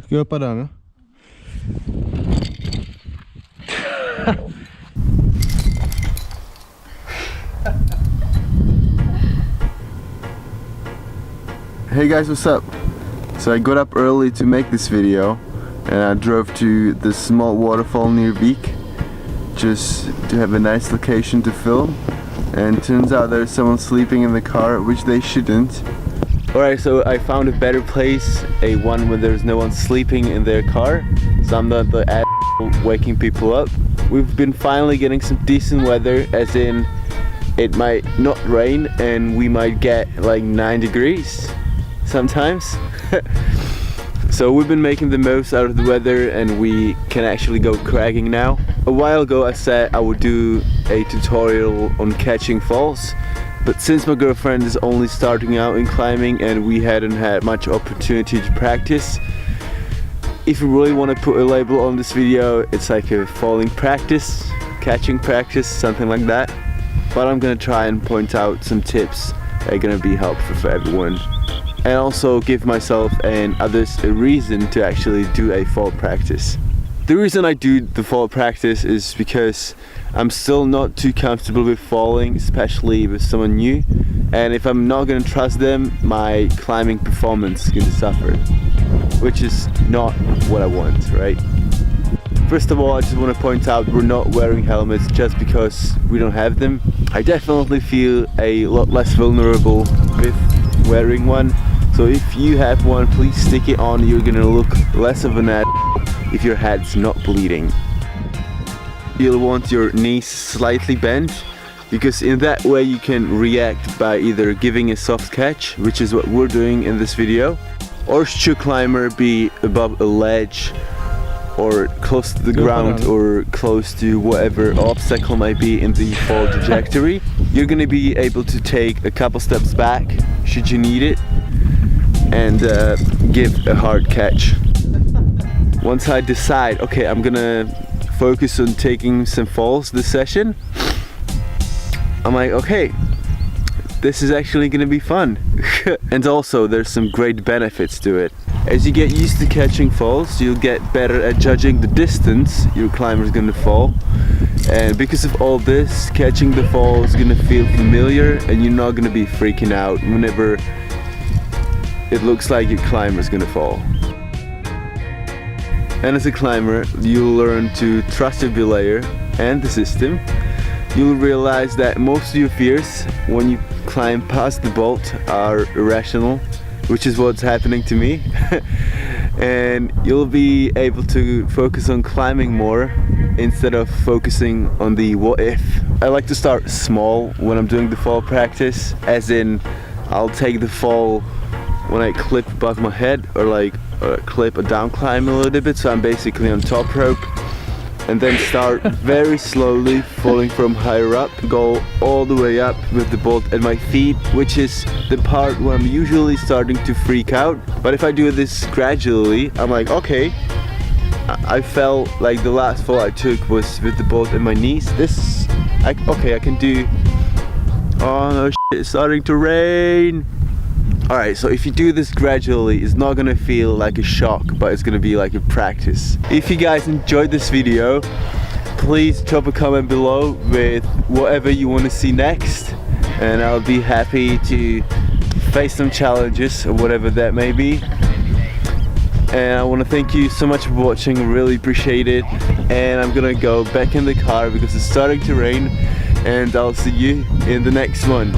Ska jag hoppa där nu? Hey guys, what's up? So I got up early to make this video and I drove to the small waterfall near Beek just to have a nice location to film, and turns out there's someone sleeping in the car, which they shouldn't. Alright, so I found a better place, a one where there's no one sleeping in their car, so I'm not the asshole waking people up. We've been finally getting some decent weather, as in it might not rain and we might get like 9 degrees sometimes. So we've been making the most out of the weather and we can actually go cragging now. A while ago I said I would do a tutorial on catching falls, but since my girlfriend is only starting out in climbing and we hadn't had much opportunity to practice, if you really want to put a label on this video, it's like a falling practice, catching practice, something like that. But I'm gonna try and point out some tips that are gonna be helpful for everyone, and also give myself and others a reason to actually do a fall practice. The reason I do the fall practice is because I'm still not too comfortable with falling, especially with someone new, and if I'm not gonna trust them, my climbing performance is gonna suffer, which is not what I want, right? First of all, I just want to point out we're not wearing helmets just because we don't have them. I definitely feel a lot less vulnerable with wearing one. So if you have one, please stick it on. You're gonna look less of an ass if your head's not bleeding. You'll want your knees slightly bent, because in that way you can react by either giving a soft catch, which is what we're doing in this video, or should a climber be above a ledge or close to the ground or close to whatever obstacle might be in the fall trajectory, you're gonna be able to take a couple steps back should you need it and give a hard catch. Once I decide, okay, I'm gonna focus on taking some falls this session, I'm like, okay, this is actually gonna be fun. And also there's some great benefits to it. As you get used to catching falls, you'll get better at judging the distance your climber is gonna fall. And because of all this, catching the fall is gonna feel familiar and you're not gonna be freaking out whenever it looks like your climber is gonna fall. And as a climber, you'll learn to trust your belayer and the system. You'll realize that most of your fears when you climb past the bolt are irrational, which is what's happening to me. And you'll be able to focus on climbing more instead of focusing on the what if. I like to start small when I'm doing the fall practice, as in I'll take the fall when I clip above my head, or like clip a down climb a little bit, so I'm basically on top rope, and then start very slowly falling from higher up, go all the way up with the bolt at my feet, which is the part where I'm usually starting to freak out. But if I do this gradually, I'm like, okay, I felt like the last fall I took was with the bolt at my knees. Okay, I can do, oh no shit, it's starting to rain. Alright, so if you do this gradually, it's not gonna feel like a shock, but it's gonna be like a practice. If you guys enjoyed this video, please drop a comment below with whatever you want to see next, and I'll be happy to face some challenges or whatever that may be. And I want to thank you so much for watching, really appreciate it. And I'm gonna go back in the car because it's starting to rain, and I'll see you in the next one.